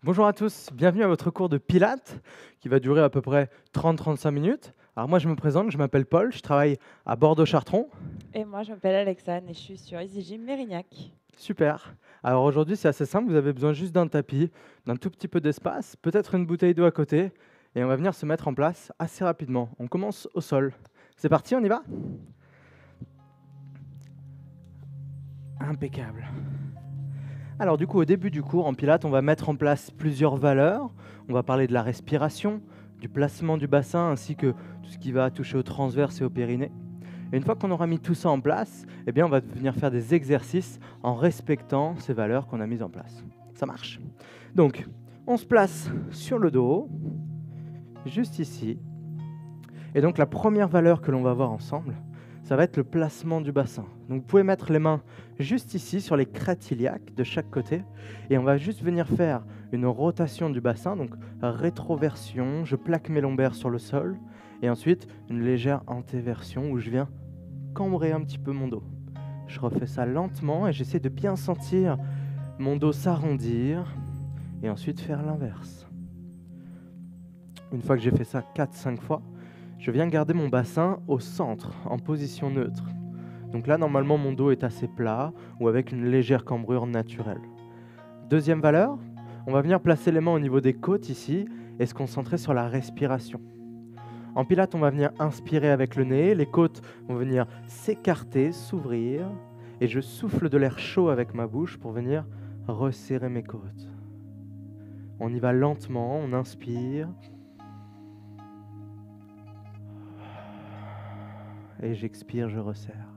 Bonjour à tous, bienvenue à votre cours de Pilates qui va durer à peu près 30-35 minutes. Alors moi je me présente, je m'appelle Paul, je travaille à Bordeaux-Chartrons. Et moi, je m'appelle Alexane et je suis sur EasyGym Mérignac. Super. Alors aujourd'hui c'est assez simple, vous avez besoin juste d'un tapis, d'un tout petit peu d'espace, peut-être une bouteille d'eau à côté et on va venir se mettre en place assez rapidement. On commence au sol. C'est parti, on y va? Impeccable. Alors du coup, au début du cours, en Pilates, on va mettre en place plusieurs valeurs. On va parler de la respiration, du placement du bassin, ainsi que tout ce qui va toucher au transverse et au périnée. Et une fois qu'on aura mis tout ça en place, eh bien, on va venir faire des exercices en respectant ces valeurs qu'on a mises en place. Ça marche? Donc, on se place sur le dos, juste ici. Et donc, la première valeur que l'on va voir ensemble, ça va être le placement du bassin. Donc vous pouvez mettre les mains juste ici sur les crêtes iliaques de chaque côté et on va juste venir faire une rotation du bassin, donc rétroversion, je plaque mes lombaires sur le sol et ensuite une légère antéversion où je viens cambrer un petit peu mon dos. Je refais ça lentement et j'essaie de bien sentir mon dos s'arrondir et ensuite faire l'inverse. Une fois que j'ai fait ça 4-5 fois, je viens garder mon bassin au centre, en position neutre. Donc là, normalement, mon dos est assez plat ou avec une légère cambrure naturelle. Deuxième valeur, on va venir placer les mains au niveau des côtes ici et se concentrer sur la respiration. En Pilates, on va venir inspirer avec le nez, les côtes vont venir s'écarter, s'ouvrir et je souffle de l'air chaud avec ma bouche pour venir resserrer mes côtes. On y va lentement, on inspire. Et j'expire, je resserre.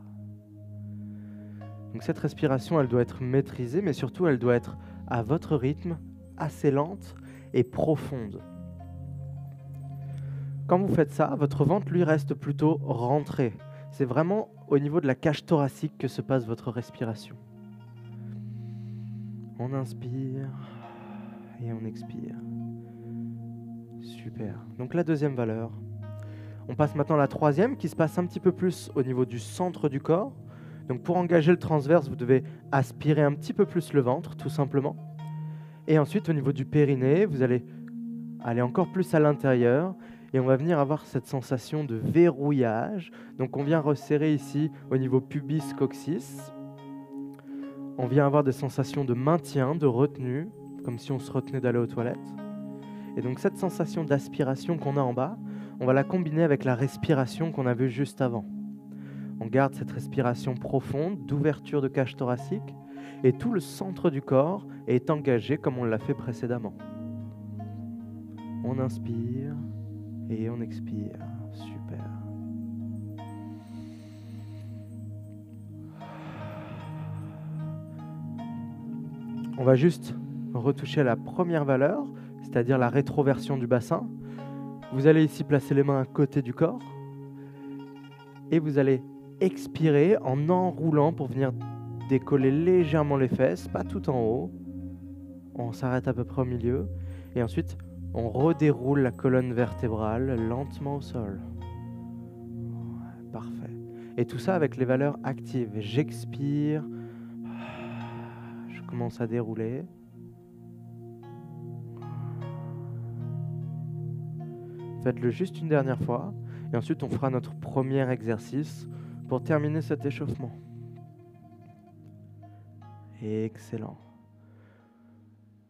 Donc cette respiration, elle doit être maîtrisée, mais surtout elle doit être à votre rythme, assez lente et profonde. Quand vous faites ça, votre ventre, lui, reste plutôt rentré. C'est vraiment au niveau de la cage thoracique que se passe votre respiration. On inspire et on expire. Super. Donc la deuxième valeur. On passe maintenant à la troisième qui se passe un petit peu plus au niveau du centre du corps. Donc pour engager le transverse, vous devez aspirer un petit peu plus le ventre, tout simplement. Et ensuite, au niveau du périnée, vous allez aller encore plus à l'intérieur et on va venir avoir cette sensation de verrouillage. Donc on vient resserrer ici au niveau pubis-coccyx. On vient avoir des sensations de maintien, de retenue, comme si on se retenait d'aller aux toilettes. Et donc cette sensation d'aspiration qu'on a en bas, on va la combiner avec la respiration qu'on a vue juste avant. On garde cette respiration profonde d'ouverture de cage thoracique et tout le centre du corps est engagé comme on l'a fait précédemment. On inspire et on expire. Super. On va juste retoucher à la première valeur, c'est-à-dire la rétroversion du bassin. Vous allez ici placer les mains à côté du corps et vous allez expirer en enroulant pour venir décoller légèrement les fesses, pas tout en haut. On s'arrête à peu près au milieu et ensuite on redéroule la colonne vertébrale lentement au sol. Parfait. Et tout ça avec les valeurs actives. J'expire, je commence à dérouler. Faites-le juste une dernière fois et ensuite on fera notre premier exercice pour terminer cet échauffement. Excellent.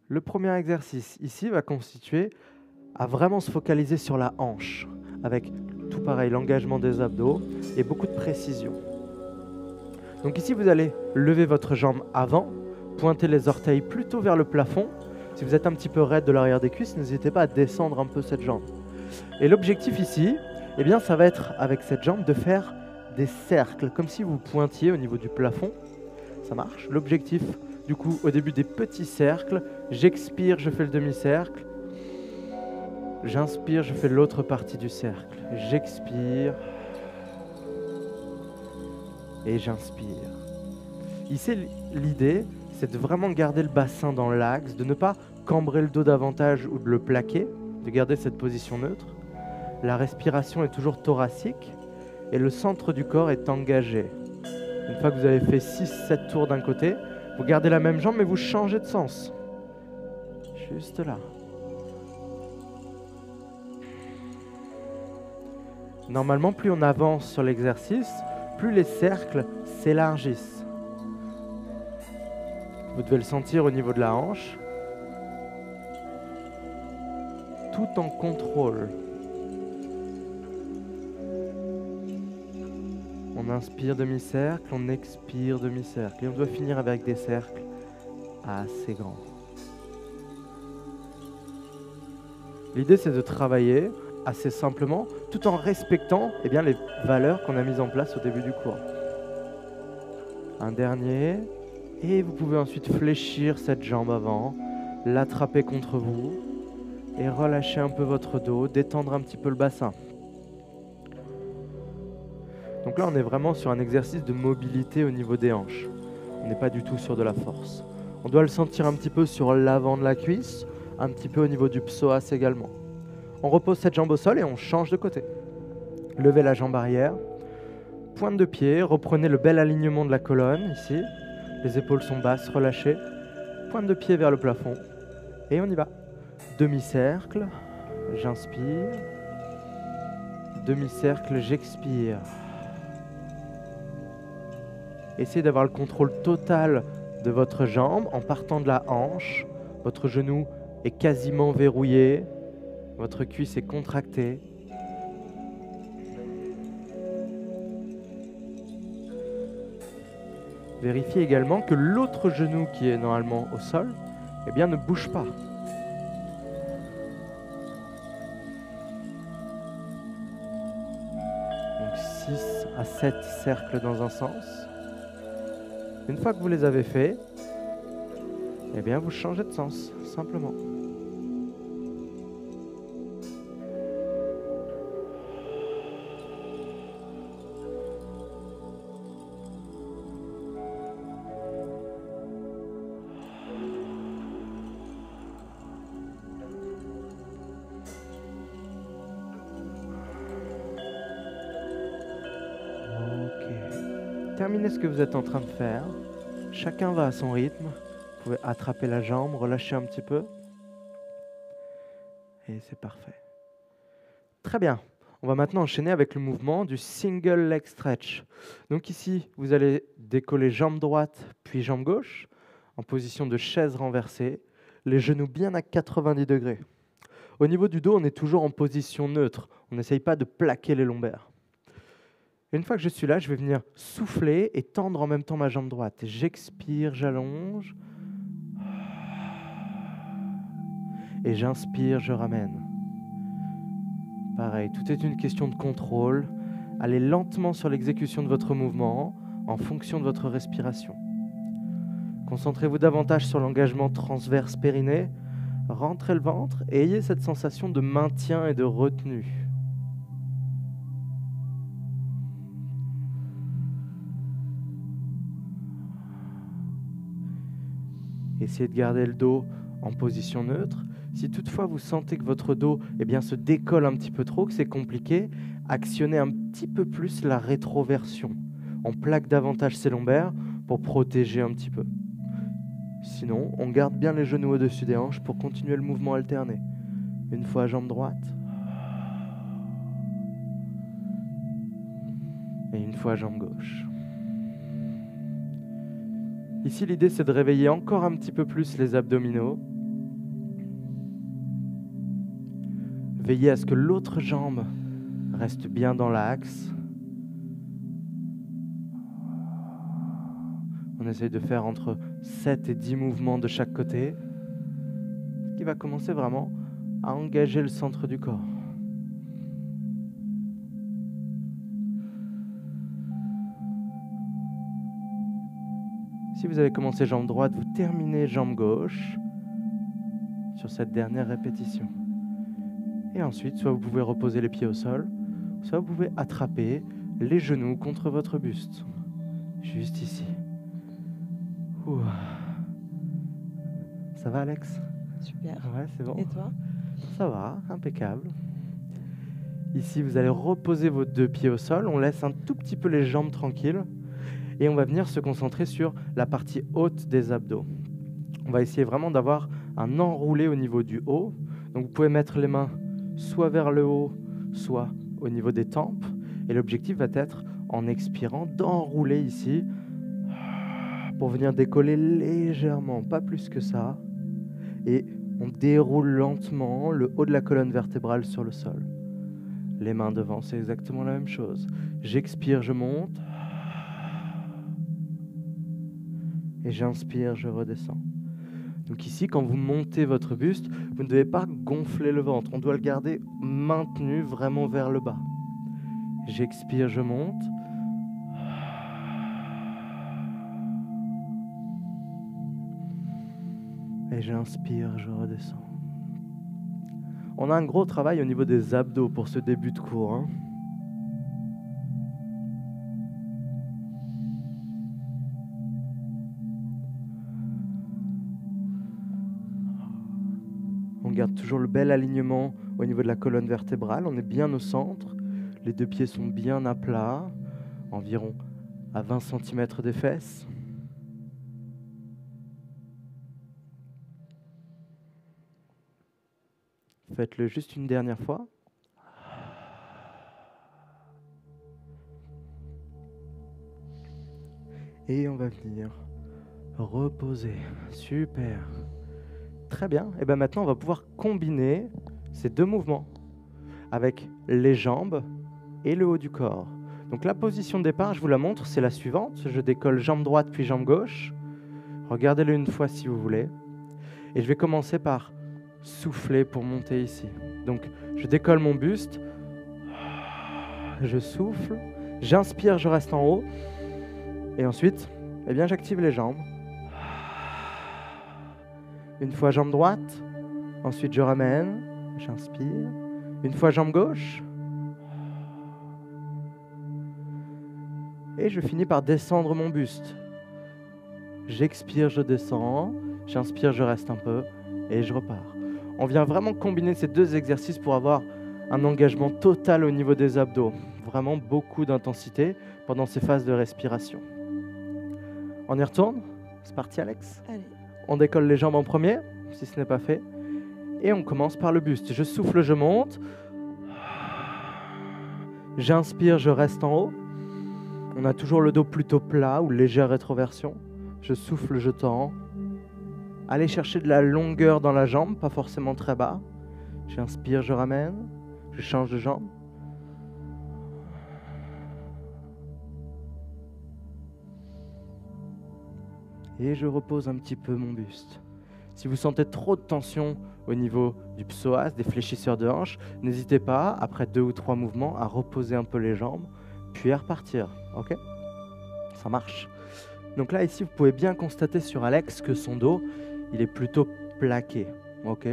Le premier exercice ici va constituer à vraiment se focaliser sur la hanche avec tout pareil, l'engagement des abdos et beaucoup de précision. Donc ici vous allez lever votre jambe avant, pointer les orteils plutôt vers le plafond. Si vous êtes un petit peu raide de l'arrière des cuisses, n'hésitez pas à descendre un peu cette jambe. Et l'objectif ici, eh bien, ça va être avec cette jambe de faire des cercles, comme si vous pointiez au niveau du plafond. Ça marche. L'objectif, du coup, au début des petits cercles, j'expire, je fais le demi-cercle. J'inspire, je fais l'autre partie du cercle. J'expire et j'inspire. Ici, l'idée, c'est de vraiment garder le bassin dans l'axe, de ne pas cambrer le dos davantage ou de le plaquer, de garder cette position neutre. La respiration est toujours thoracique et le centre du corps est engagé. Une fois que vous avez fait 6-7 tours d'un côté, vous gardez la même jambe mais vous changez de sens. Je juste là. Normalement, plus on avance sur l'exercice, plus les cercles s'élargissent. Vous devez le sentir au niveau de la hanche, tout en contrôle. On inspire demi-cercle, on expire demi-cercle. Et on doit finir avec des cercles assez grands. L'idée, c'est de travailler assez simplement, tout en respectant les valeurs qu'on a mises en place au début du cours. Un dernier, et vous pouvez ensuite fléchir cette jambe avant, l'attraper contre vous, et relâcher un peu votre dos, détendre un petit peu le bassin. Donc là, on est vraiment sur un exercice de mobilité au niveau des hanches. On n'est pas du tout sur de la force. On doit le sentir un petit peu sur l'avant de la cuisse, un petit peu au niveau du psoas également. On repose cette jambe au sol et on change de côté. Levez la jambe arrière, pointe de pied, reprenez le bel alignement de la colonne ici. Les épaules sont basses, relâchées. Pointe de pied vers le plafond. Et on y va. Demi-cercle, j'inspire. Demi-cercle, j'expire. Essayez d'avoir le contrôle total de votre jambe en partant de la hanche. Votre genou est quasiment verrouillé. Votre cuisse est contractée. Vérifiez également que l'autre genou qui est normalement au sol, ne bouge pas. Donc 6 à 7 cercles dans un sens. Une fois que vous les avez faits, vous changez de sens, simplement. Terminez ce que vous êtes en train de faire. Chacun va à son rythme. Vous pouvez attraper la jambe, relâcher un petit peu. Et c'est parfait. Très bien. On va maintenant enchaîner avec le mouvement du single leg stretch. Donc ici, vous allez décoller jambe droite puis jambe gauche en position de chaise renversée, les genoux bien à 90 degrés. Au niveau du dos, on est toujours en position neutre. On n'essaye pas de plaquer les lombaires. Une fois que je suis là, je vais venir souffler et tendre en même temps ma jambe droite. J'expire, j'allonge. Et j'inspire, je ramène. Pareil, tout est une question de contrôle. Allez lentement sur l'exécution de votre mouvement en fonction de votre respiration. Concentrez-vous davantage sur l'engagement transverse périnée. Rentrez le ventre et ayez cette sensation de maintien et de retenue. Essayez de garder le dos en position neutre. Si toutefois vous sentez que votre dos se décolle un petit peu trop, que c'est compliqué, actionnez un petit peu plus la rétroversion. On plaque davantage ses lombaires pour protéger un petit peu. Sinon, on garde bien les genoux au-dessus des hanches pour continuer le mouvement alterné. Une fois jambe droite. Et une fois jambe gauche. Ici, l'idée, c'est de réveiller encore un petit peu plus les abdominaux. Veillez à ce que l'autre jambe reste bien dans l'axe. On essaye de faire entre 7 et 10 mouvements de chaque côté, ce qui va commencer vraiment à engager le centre du corps. Si vous avez commencé jambe droite, vous terminez jambe gauche sur cette dernière répétition. Et ensuite, soit vous pouvez reposer les pieds au sol, soit vous pouvez attraper les genoux contre votre buste. Juste ici. Ouh. Ça va, Alex? Super. Ouais, c'est bon. Et toi? Ça va, impeccable. Ici, vous allez reposer vos deux pieds au sol. On laisse un tout petit peu les jambes tranquilles. Et on va venir se concentrer sur la partie haute des abdos. On va essayer vraiment d'avoir un enroulé au niveau du haut. Donc vous pouvez mettre les mains soit vers le haut, soit au niveau des tempes. Et l'objectif va être, en expirant, d'enrouler ici pour venir décoller légèrement, pas plus que ça. Et on déroule lentement le haut de la colonne vertébrale sur le sol. Les mains devant, c'est exactement la même chose. J'expire, je monte. Et j'inspire, je redescends. Donc ici, quand vous montez votre buste, vous ne devez pas gonfler le ventre. On doit le garder maintenu vraiment vers le bas. J'expire, je monte. Et j'inspire, je redescends. On a un gros travail au niveau des abdos pour ce début de cours, hein. On garde toujours le bel alignement au niveau de la colonne vertébrale. On est bien au centre. Les deux pieds sont bien à plat, environ à 20 cm des fesses. Faites-le juste une dernière fois. Et on va venir reposer. Super. Très bien. Et bien maintenant, on va pouvoir combiner ces deux mouvements avec les jambes et le haut du corps. Donc la position de départ, je vous la montre, c'est la suivante. Je décolle jambe droite puis jambe gauche. Regardez-le une fois si vous voulez. Et je vais commencer par souffler pour monter ici. Donc je décolle mon buste. Je souffle. J'inspire, je reste en haut. Et ensuite, eh bien, j'active les jambes. Une fois jambe droite. Ensuite, je ramène. J'inspire. Une fois jambe gauche. Et je finis par descendre mon buste. J'expire, je descends. J'inspire, je reste un peu. Et je repars. On vient vraiment combiner ces deux exercices pour avoir un engagement total au niveau des abdos. Vraiment beaucoup d'intensité pendant ces phases de respiration. On y retourne? C'est parti, Alex? Allez. On décolle les jambes en premier, si ce n'est pas fait. Et on commence par le buste. Je souffle, je monte. J'inspire, je reste en haut. On a toujours le dos plutôt plat ou légère rétroversion. Je souffle, je tends. Allez chercher de la longueur dans la jambe, pas forcément très bas. J'inspire, je ramène. Je change de jambe. Et je repose un petit peu mon buste. Si vous sentez trop de tension au niveau du psoas, des fléchisseurs de hanches, n'hésitez pas, après 2 ou 3 mouvements, à reposer un peu les jambes, puis à repartir. Ok? Ça marche. Donc là, ici, vous pouvez bien constater sur Alex que son dos, il est plutôt plaqué. Ok?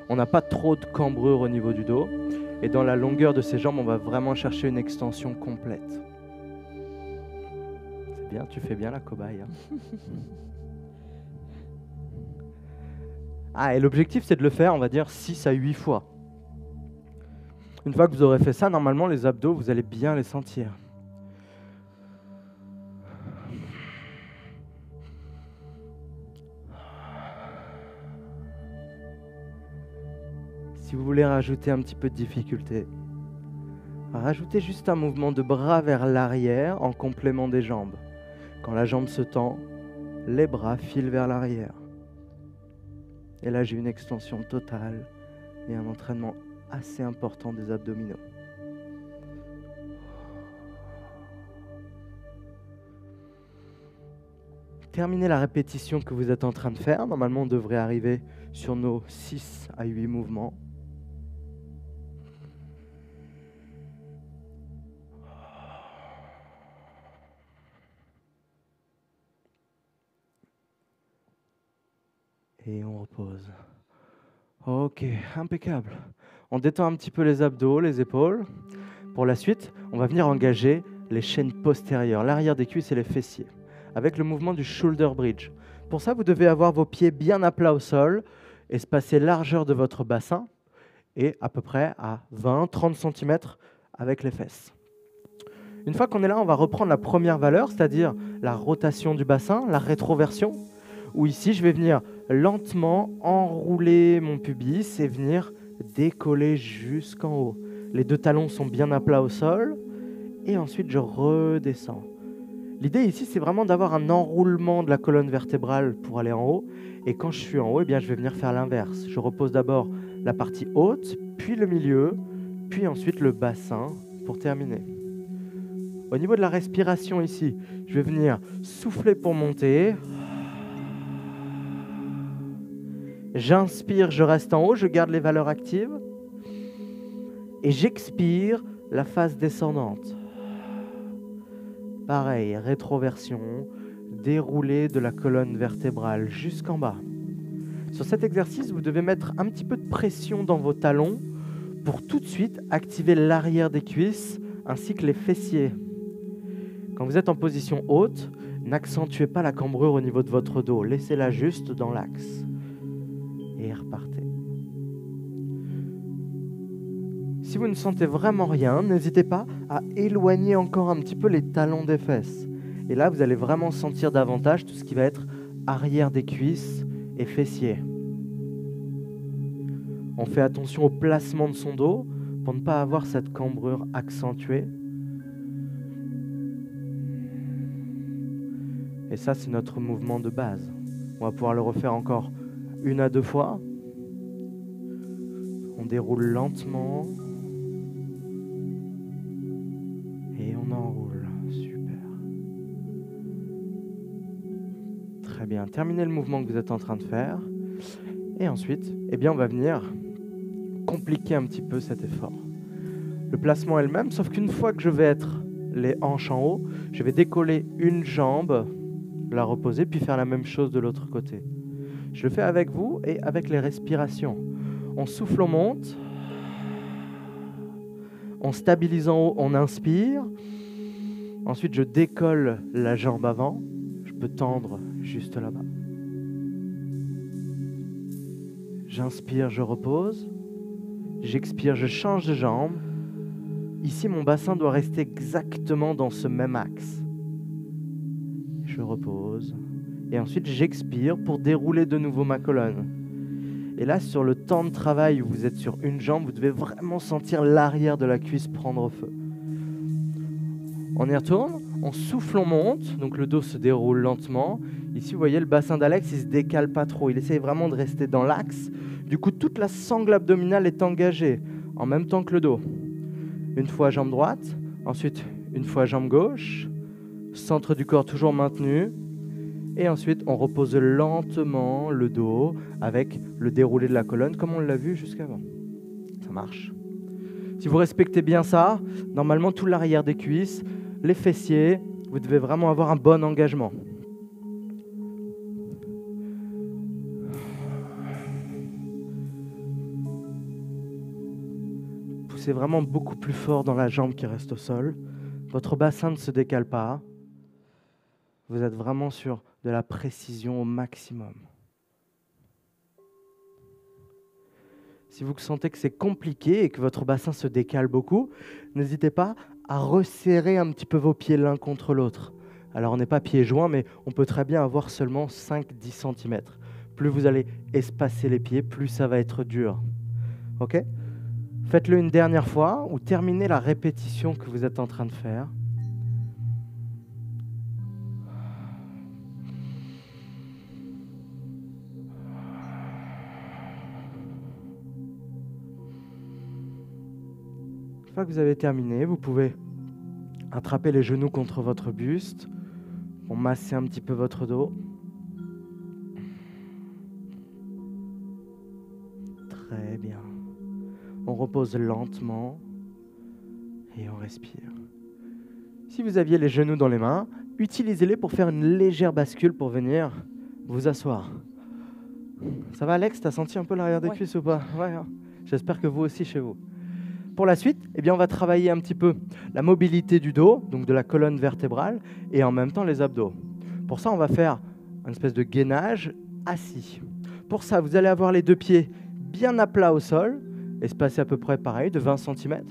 On n'a pas trop de cambrure au niveau du dos. Et dans la longueur de ses jambes, on va vraiment chercher une extension complète. C'est bien, tu fais bien la cobaye. Hein. Ah, et l'objectif, c'est de le faire, on va dire, 6 à 8 fois. Une fois que vous aurez fait ça, normalement, les abdos, vous allez bien les sentir. Si vous voulez rajouter un petit peu de difficulté, rajoutez juste un mouvement de bras vers l'arrière en complément des jambes. Quand la jambe se tend, les bras filent vers l'arrière. Et là, j'ai une extension totale et un entraînement assez important des abdominaux. Terminez la répétition que vous êtes en train de faire. Normalement, on devrait arriver sur nos 6 à 8 mouvements. Et on repose. Ok, impeccable. On détend un petit peu les abdos, les épaules. Pour la suite, on va venir engager les chaînes postérieures, l'arrière des cuisses et les fessiers, avec le mouvement du shoulder bridge. Pour ça, vous devez avoir vos pieds bien à plat au sol, espacer largeur de votre bassin et à peu près à 20-30 cm avec les fesses. Une fois qu'on est là, on va reprendre la première valeur, c'est-à-dire la rotation du bassin, la rétroversion. Ou ici, je vais venir lentement enrouler mon pubis et venir décoller jusqu'en haut. Les deux talons sont bien à plat au sol et ensuite je redescends. L'idée ici, c'est vraiment d'avoir un enroulement de la colonne vertébrale pour aller en haut. Et quand je suis en haut, eh bien, je vais venir faire l'inverse. Je repose d'abord la partie haute, puis le milieu, puis ensuite le bassin pour terminer. Au niveau de la respiration ici, je vais venir souffler pour monter. J'inspire, je reste en haut, je garde les valeurs actives. Et j'expire la phase descendante. Pareil, rétroversion, déroulé de la colonne vertébrale jusqu'en bas. Sur cet exercice, vous devez mettre un petit peu de pression dans vos talons pour tout de suite activer l'arrière des cuisses ainsi que les fessiers. Quand vous êtes en position haute, n'accentuez pas la cambrure au niveau de votre dos. Laissez-la juste dans l'axe. Et repartez. Si vous ne sentez vraiment rien, n'hésitez pas à éloigner encore un petit peu les talons des fesses. Et là, vous allez vraiment sentir davantage tout ce qui va être arrière des cuisses et fessiers. On fait attention au placement de son dos pour ne pas avoir cette cambrure accentuée. Et ça, c'est notre mouvement de base. On va pouvoir le refaire encore 1 à 2 fois. On déroule lentement. Et on enroule. Super. Très bien. Terminez le mouvement que vous êtes en train de faire. Et ensuite, eh bien, on va venir compliquer un petit peu cet effort. Le placement est le même, sauf qu'une fois que je vais être les hanches en haut, je vais décoller une jambe, la reposer, puis faire la même chose de l'autre côté. Je le fais avec vous et avec les respirations. On souffle, on monte. On stabilise en haut, on inspire. Ensuite, je décolle la jambe avant. Je peux tendre juste là-bas. J'inspire, je repose. J'expire, je change de jambe. Ici, mon bassin doit rester exactement dans ce même axe. Je repose. Et ensuite, j'expire pour dérouler de nouveau ma colonne. Et là, sur le temps de travail où vous êtes sur une jambe, vous devez vraiment sentir l'arrière de la cuisse prendre feu. On y retourne, on souffle, on monte, donc le dos se déroule lentement. Ici, vous voyez, le bassin d'Alex, il ne se décale pas trop. Il essaye vraiment de rester dans l'axe. Du coup, toute la sangle abdominale est engagée, en même temps que le dos. Une fois jambe droite, ensuite une fois jambe gauche, centre du corps toujours maintenu. Et ensuite, on repose lentement le dos avec le déroulé de la colonne, comme on l'a vu jusqu'avant. Ça marche. Si vous respectez bien ça, normalement, tout l'arrière des cuisses, les fessiers, vous devez vraiment avoir un bon engagement. Poussez vraiment beaucoup plus fort dans la jambe qui reste au sol. Votre bassin ne se décale pas. Vous êtes vraiment sur de la précision au maximum. Si vous sentez que c'est compliqué et que votre bassin se décale beaucoup, n'hésitez pas à resserrer un petit peu vos pieds l'un contre l'autre. Alors on n'est pas pieds joints, mais on peut très bien avoir seulement 5-10 cm. Plus vous allez espacer les pieds, plus ça va être dur. Ok ? Faites-le une dernière fois ou terminez la répétition que vous êtes en train de faire. Une fois que vous avez terminé, vous pouvez attraper les genoux contre votre buste pour masser un petit peu votre dos. Très bien. On repose lentement et on respire. Si vous aviez les genoux dans les mains, utilisez-les pour faire une légère bascule pour venir vous asseoir. Ça va Alex, t'as senti un peu l'arrière des cuisses ou pas? Ouais, hein. J'espère que vous aussi chez vous. Pour la suite, eh bien, on va travailler un petit peu la mobilité du dos, donc de la colonne vertébrale, et en même temps les abdos. Pour ça, on va faire une espèce de gainage assis. Pour ça, vous allez avoir les deux pieds bien à plat au sol, espacés à peu près pareil, de 20 cm.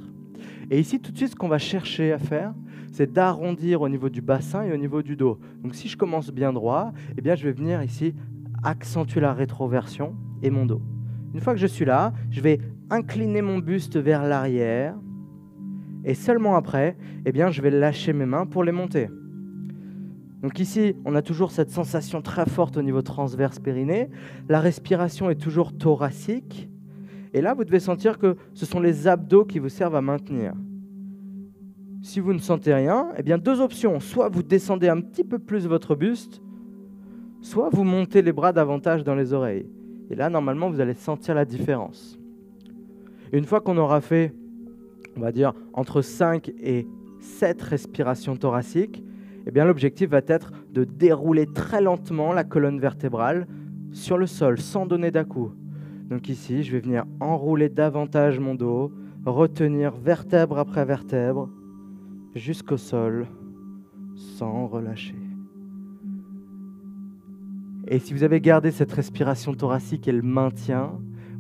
Et ici, tout de suite, ce qu'on va chercher à faire, c'est d'arrondir au niveau du bassin et au niveau du dos. Donc si je commence bien droit, eh bien, je vais venir ici accentuer la rétroversion et mon dos. Une fois que je suis là, je vais incliner mon buste vers l'arrière et seulement après, eh bien, je vais lâcher mes mains pour les monter. Donc ici, on a toujours cette sensation très forte au niveau transverse périnée. La respiration est toujours thoracique. Et là, vous devez sentir que ce sont les abdos qui vous servent à maintenir. Si vous ne sentez rien, eh bien, deux options. Soit vous descendez un petit peu plus votre buste, soit vous montez les bras davantage dans les oreilles. Et là, normalement, vous allez sentir la différence. Et une fois qu'on aura fait, on va dire, entre 5 et 7 respirations thoraciques, eh bien, l'objectif va être de dérouler très lentement la colonne vertébrale sur le sol, sans donner d'à-coups. Donc ici, je vais venir enrouler davantage mon dos, retenir vertèbre après vertèbre, jusqu'au sol, sans relâcher. Et si vous avez gardé cette respiration thoracique et le maintien,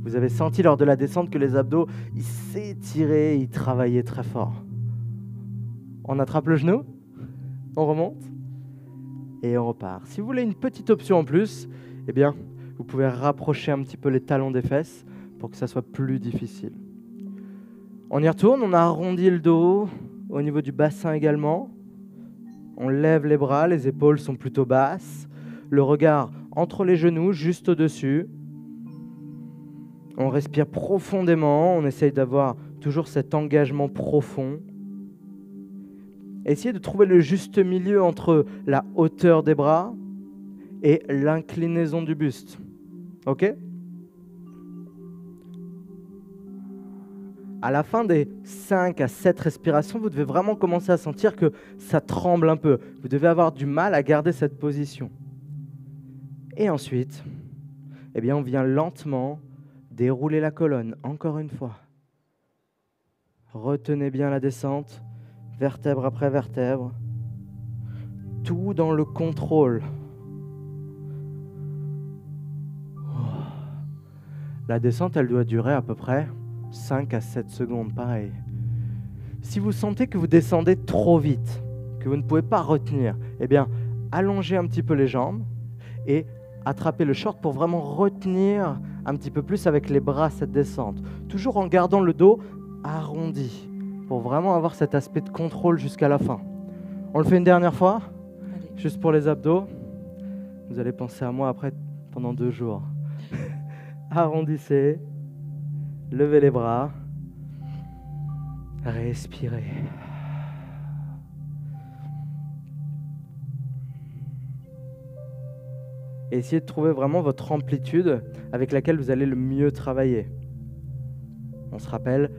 vous avez senti lors de la descente que les abdos, ils s'étiraient, ils travaillaient très fort. On attrape le genou, on remonte et on repart. Si vous voulez une petite option en plus, eh bien, vous pouvez rapprocher un petit peu les talons des fesses pour que ça soit plus difficile. On y retourne, on a arrondi le dos, au niveau du bassin également. On lève les bras, les épaules sont plutôt basses. Le regard entre les genoux, juste au-dessus. On respire profondément, on essaye d'avoir toujours cet engagement profond. Essayez de trouver le juste milieu entre la hauteur des bras et l'inclinaison du buste. Ok ? À la fin des 5 à 7 respirations, vous devez vraiment commencer à sentir que ça tremble un peu. Vous devez avoir du mal à garder cette position. Et ensuite, eh bien, on vient lentement dérouler la colonne, encore une fois. Retenez bien la descente, vertèbre après vertèbre. Tout dans le contrôle. La descente, elle doit durer à peu près 5 à 7 secondes, pareil. Si vous sentez que vous descendez trop vite, que vous ne pouvez pas retenir, eh bien, allongez un petit peu les jambes et attrapez le short pour vraiment retenir un petit peu plus avec les bras cette descente. Toujours en gardant le dos arrondi pour vraiment avoir cet aspect de contrôle jusqu'à la fin. On le fait une dernière fois, juste pour les abdos. Vous allez penser à moi après pendant 2 jours. Arrondissez, levez les bras, respirez. Et essayez de trouver vraiment votre amplitude avec laquelle vous allez le mieux travailler. On se rappelle,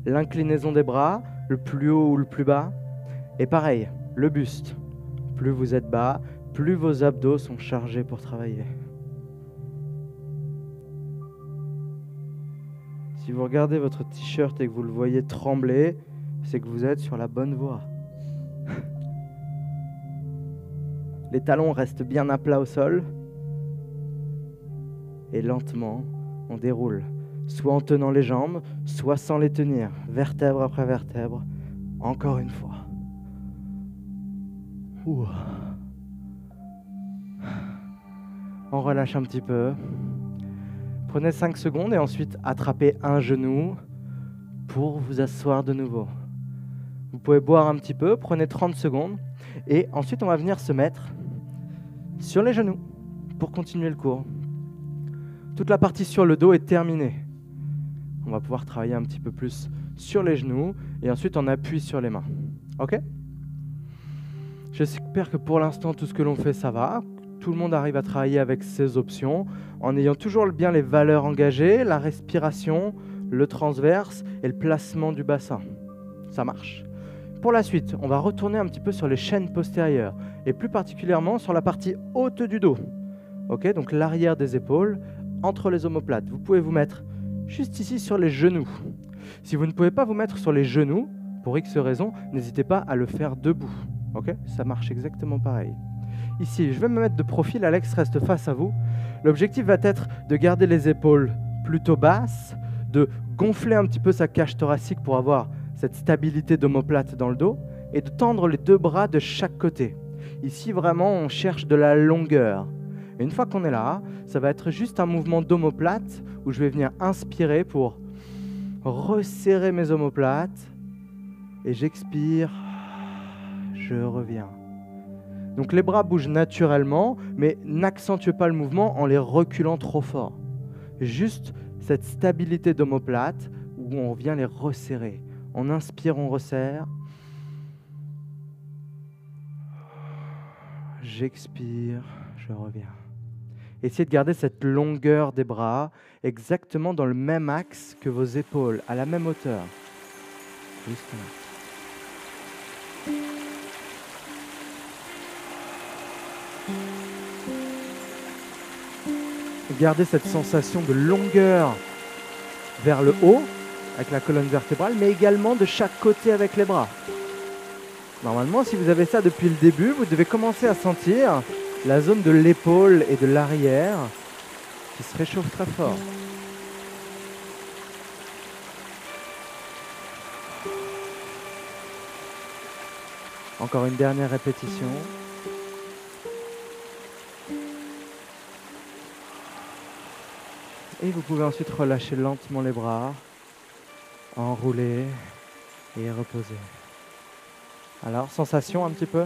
l'inclinaison des bras, le plus haut ou le plus bas. Et pareil, le buste. Plus vous êtes bas, plus vos abdos sont chargés pour travailler. Si vous regardez votre t-shirt et que vous le voyez trembler, c'est que vous êtes sur la bonne voie. Les talons restent bien à plat au sol. Et lentement, on déroule, soit en tenant les jambes, soit sans les tenir, vertèbre après vertèbre, encore une fois. Ouh. On relâche un petit peu. Prenez 5 secondes et ensuite attrapez un genou pour vous asseoir de nouveau. Vous pouvez boire un petit peu, prenez 30 secondes et ensuite on va venir se mettre sur les genoux pour continuer le cours. Toute la partie sur le dos est terminée. On va pouvoir travailler un petit peu plus sur les genoux et ensuite on appuie sur les mains. Ok ? J'espère que pour l'instant tout ce que l'on fait ça va. Tout le monde arrive à travailler avec ces options en ayant toujours bien les valeurs engagées, la respiration, le transverse et le placement du bassin. Ça marche. Pour la suite, on va retourner un petit peu sur les chaînes postérieures et plus particulièrement sur la partie haute du dos. Ok, donc l'arrière des épaules entre les omoplates. Vous pouvez vous mettre juste ici sur les genoux. Si vous ne pouvez pas vous mettre sur les genoux, pour X raisons, n'hésitez pas à le faire debout. Ok, ça marche exactement pareil. Ici, je vais me mettre de profil, Alex reste face à vous. L'objectif va être de garder les épaules plutôt basses, de gonfler un petit peu sa cage thoracique pour avoir cette stabilité d'omoplate dans le dos, et de tendre les deux bras de chaque côté. Ici, vraiment, on cherche de la longueur. Et une fois qu'on est là, ça va être juste un mouvement d'omoplate où je vais venir inspirer pour resserrer mes omoplates et j'expire, je reviens. Donc les bras bougent naturellement, mais n'accentuez pas le mouvement en les reculant trop fort. Juste cette stabilité d'omoplate où on vient les resserrer. On inspire, on resserre. J'expire, je reviens. Essayez de garder cette longueur des bras exactement dans le même axe que vos épaules, à la même hauteur. Juste là. Gardez cette sensation de longueur vers le haut avec la colonne vertébrale, mais également de chaque côté avec les bras. Normalement, si vous avez ça depuis le début, vous devez commencer à sentir la zone de l'épaule et de l'arrière qui se réchauffe très fort. Encore une dernière répétition. Et vous pouvez ensuite relâcher lentement les bras, enrouler et reposer. Alors, sensation un petit peu ?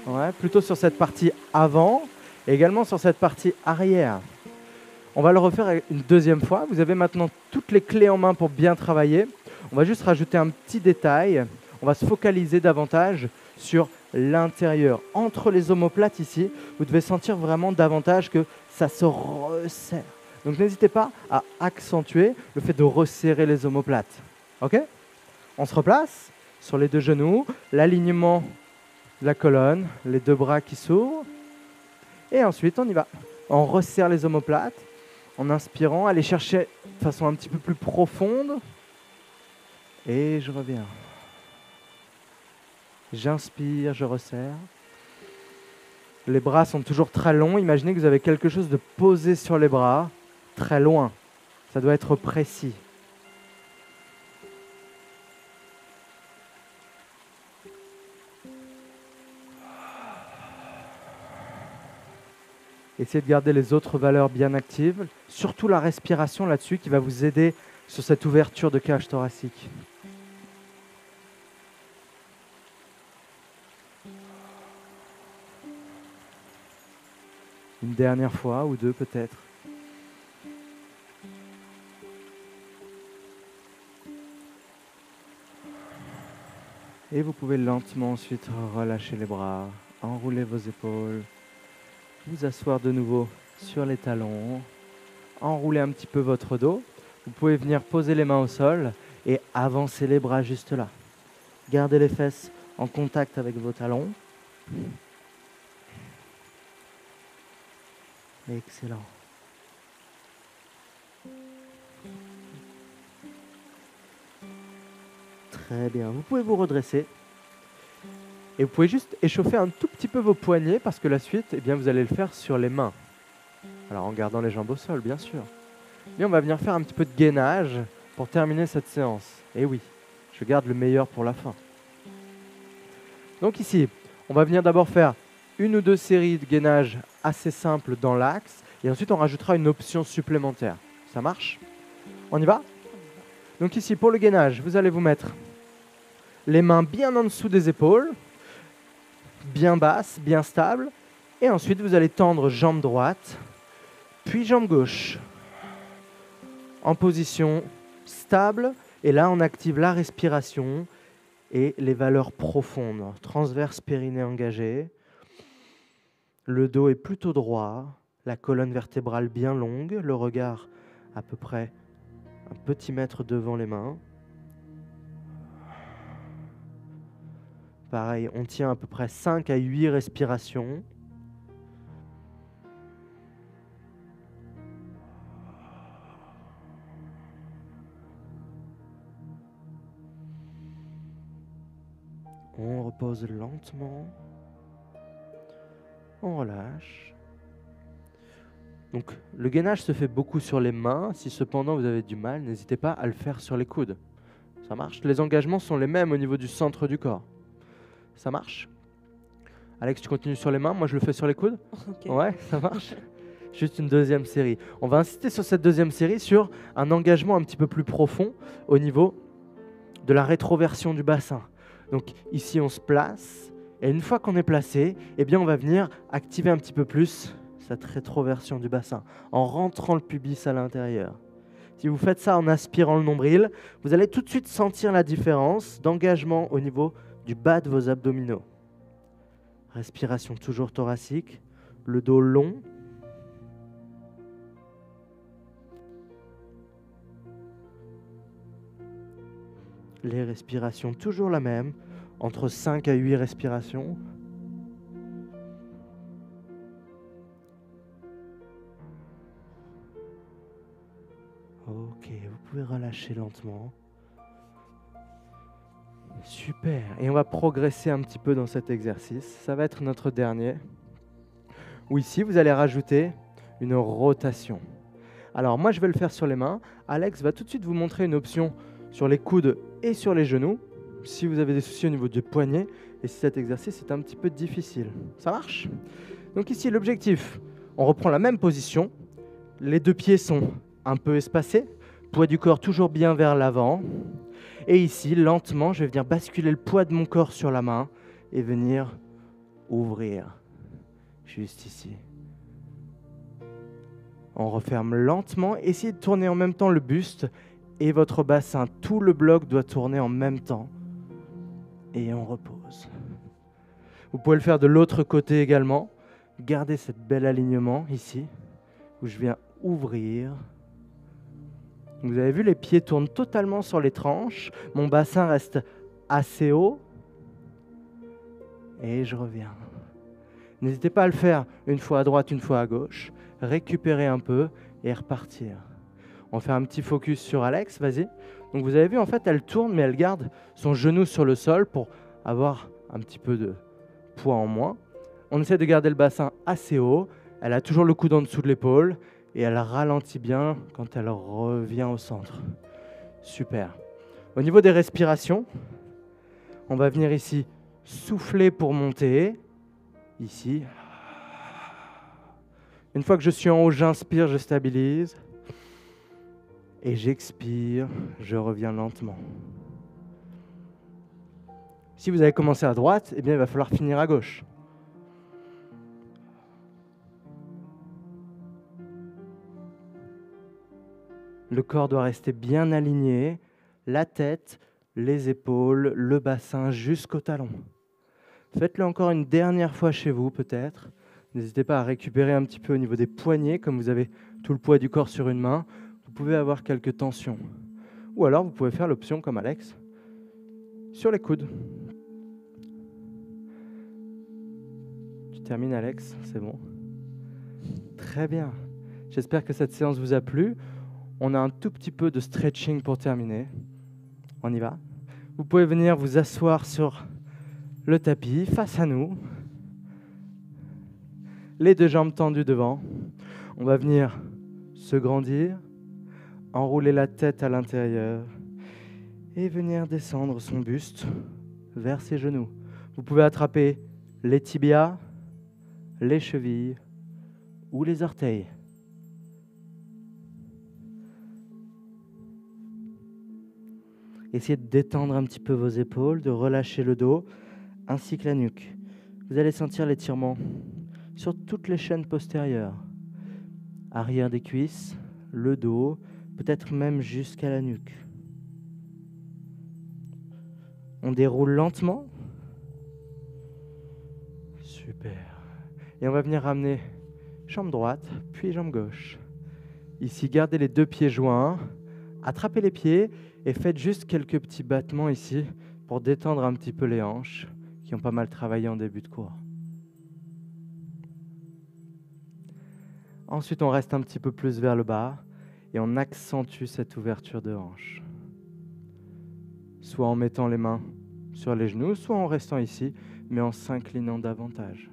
Ouais, plutôt sur cette partie avant et également sur cette partie arrière. On va le refaire une deuxième fois. Vous avez maintenant toutes les clés en main pour bien travailler. On va juste rajouter un petit détail. On va se focaliser davantage sur l'intérieur. Entre les omoplates ici, vous devez sentir vraiment davantage que ça se resserre. Donc n'hésitez pas à accentuer le fait de resserrer les omoplates. Ok ? On se replace sur les deux genoux, l'alignement de la colonne, les deux bras qui s'ouvrent. Et ensuite, on y va. On resserre les omoplates en inspirant, allez chercher de façon un petit peu plus profonde. Et je reviens. J'inspire, je resserre. Les bras sont toujours très longs. Imaginez que vous avez quelque chose de posé sur les bras, très loin. Ça doit être précis. Essayez de garder les autres valeurs bien actives, surtout la respiration là-dessus qui va vous aider sur cette ouverture de cage thoracique. Une dernière fois ou deux peut-être. Et vous pouvez lentement ensuite relâcher les bras, enrouler vos épaules, vous asseoir de nouveau sur les talons, enrouler un petit peu votre dos. Vous pouvez venir poser les mains au sol et avancer les bras juste là. Gardez les fesses en contact avec vos talons. Excellent. Très bien. Vous pouvez vous redresser. Et vous pouvez juste échauffer un tout petit peu vos poignets parce que la suite, eh bien, vous allez le faire sur les mains. Alors en gardant les jambes au sol, bien sûr. Et on va venir faire un petit peu de gainage pour terminer cette séance. Et oui, je garde le meilleur pour la fin. Donc ici, on va venir d'abord faire une ou deux séries de gainage assez simples dans l'axe. Et ensuite, on rajoutera une option supplémentaire. Ça marche ? On y va ? Donc ici, pour le gainage, vous allez vous mettre les mains bien en dessous des épaules, bien basses, bien stables. Et ensuite, vous allez tendre jambe droite, puis jambe gauche. En position stable. Et là, on active la respiration et les valeurs profondes. Transverse périnée engagé. Le dos est plutôt droit. La colonne vertébrale bien longue. Le regard à peu près un petit mètre devant les mains. Pareil, on tient à peu près 5 à 8 respirations. On repose lentement. On relâche. Donc, le gainage se fait beaucoup sur les mains. Si cependant vous avez du mal, n'hésitez pas à le faire sur les coudes. Ça marche. Les engagements sont les mêmes au niveau du centre du corps. Ça marche? Alex, tu continues sur les mains, moi je le fais sur les coudes? Ok. Ouais, ça marche? Juste une deuxième série. On va insister sur cette deuxième série sur un engagement un petit peu plus profond au niveau de la rétroversion du bassin. Donc ici, on se place et une fois qu'on est placé, eh bien, on va venir activer un petit peu plus cette rétroversion du bassin en rentrant le pubis à l'intérieur. Si vous faites ça en aspirant le nombril, vous allez tout de suite sentir la différence d'engagement au niveau du bas de vos abdominaux. Respiration toujours thoracique, le dos long. Les respirations toujours la même, entre 5 à 8 respirations. Ok, vous pouvez relâcher lentement. Super, et on va progresser un petit peu dans cet exercice. Ça va être notre dernier. Où ici, vous allez rajouter une rotation. Alors moi, je vais le faire sur les mains. Alex va tout de suite vous montrer une option sur les coudes et sur les genoux, si vous avez des soucis au niveau du poignet et si cet exercice est un petit peu difficile. Ça marche? Donc ici, l'objectif, on reprend la même position. Les deux pieds sont un peu espacés, poids du corps toujours bien vers l'avant. Et ici, lentement, je vais venir basculer le poids de mon corps sur la main et venir ouvrir, juste ici. On referme lentement, essayez de tourner en même temps le buste et votre bassin. Tout le bloc doit tourner en même temps. Et on repose. Vous pouvez le faire de l'autre côté également. Gardez cet bel alignement ici, où je viens ouvrir. Vous avez vu, les pieds tournent totalement sur les tranches. Mon bassin reste assez haut. Et je reviens. N'hésitez pas à le faire une fois à droite, une fois à gauche. Récupérer un peu et repartir. On fait un petit focus sur Alex, vas-y. Donc vous avez vu, en fait, elle tourne, mais elle garde son genou sur le sol pour avoir un petit peu de poids en moins. On essaie de garder le bassin assez haut. Elle a toujours le coude en dessous de l'épaule et elle ralentit bien quand elle revient au centre. Super. Au niveau des respirations, on va venir ici souffler pour monter. Ici. Une fois que je suis en haut, j'inspire, je stabilise. Et j'expire, je reviens lentement. Si vous avez commencé à droite, eh bien, il va falloir finir à gauche. Le corps doit rester bien aligné, la tête, les épaules, le bassin jusqu'au talon. Faites-le encore une dernière fois chez vous peut-être. N'hésitez pas à récupérer un petit peu au niveau des poignets, comme vous avez tout le poids du corps sur une main. Vous pouvez avoir quelques tensions. Ou alors vous pouvez faire l'option comme Alex, sur les coudes. Tu termines Alex, c'est bon. Très bien. J'espère que cette séance vous a plu. On a un tout petit peu de stretching pour terminer. On y va. Vous pouvez venir vous asseoir sur le tapis, face à nous. Les deux jambes tendues devant. On va venir se grandir, enrouler la tête à l'intérieur et venir descendre son buste vers ses genoux. Vous pouvez attraper les tibias, les chevilles ou les orteils. Essayez de détendre un petit peu vos épaules, de relâcher le dos ainsi que la nuque. Vous allez sentir l'étirement sur toutes les chaînes postérieures, arrière des cuisses, le dos, peut-être même jusqu'à la nuque. On déroule lentement. Super. Et on va venir ramener jambe droite, puis jambe gauche. Ici, gardez les deux pieds joints, attrapez les pieds et faites juste quelques petits battements ici pour détendre un petit peu les hanches qui ont pas mal travaillé en début de cours. Ensuite, on reste un petit peu plus vers le bas et on accentue cette ouverture de hanche. Soit en mettant les mains sur les genoux, soit en restant ici, mais en s'inclinant davantage.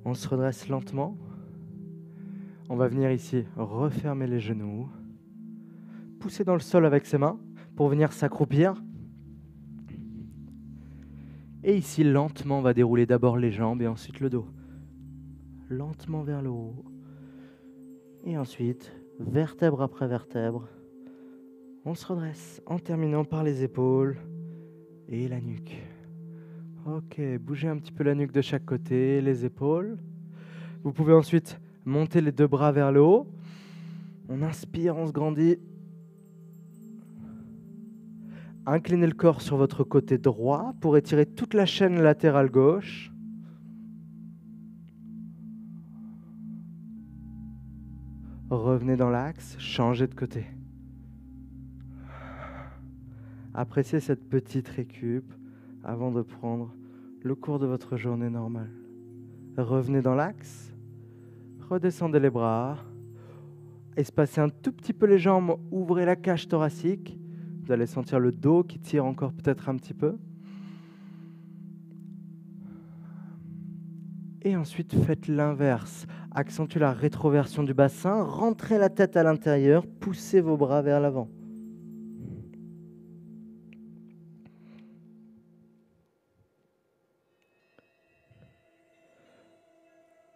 On se redresse lentement. On va venir ici refermer les genoux, pousser dans le sol avec ses mains pour venir s'accroupir. Et ici, lentement, on va dérouler d'abord les jambes et ensuite le dos. Lentement vers le haut. Et ensuite, vertèbre après vertèbre, on se redresse en terminant par les épaules et la nuque. Ok, bougez un petit peu la nuque de chaque côté, les épaules. Vous pouvez ensuite monter les deux bras vers le haut. On inspire, on se grandit. Inclinez le corps sur votre côté droit pour étirer toute la chaîne latérale gauche. Revenez dans l'axe, changez de côté. Appréciez cette petite récup avant de prendre le cours de votre journée normale. Revenez dans l'axe, redescendez les bras, espacez un tout petit peu les jambes, ouvrez la cage thoracique. Vous allez sentir le dos qui tire encore peut-être un petit peu. Et ensuite, faites l'inverse. Accentuez la rétroversion du bassin, rentrez la tête à l'intérieur, poussez vos bras vers l'avant.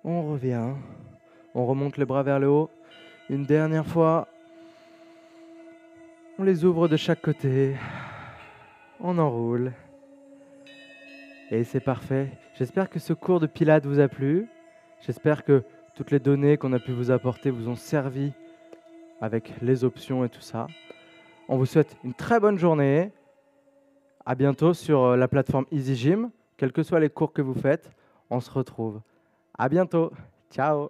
On revient, on remonte les bras vers le haut. Une dernière fois, on les ouvre de chaque côté, on enroule. Et c'est parfait. J'espère que ce cours de Pilates vous a plu. J'espère que toutes les données qu'on a pu vous apporter vous ont servi avec les options et tout ça. On vous souhaite une très bonne journée. À bientôt sur la plateforme EasyGym. Quels que soient les cours que vous faites, on se retrouve. À bientôt. Ciao.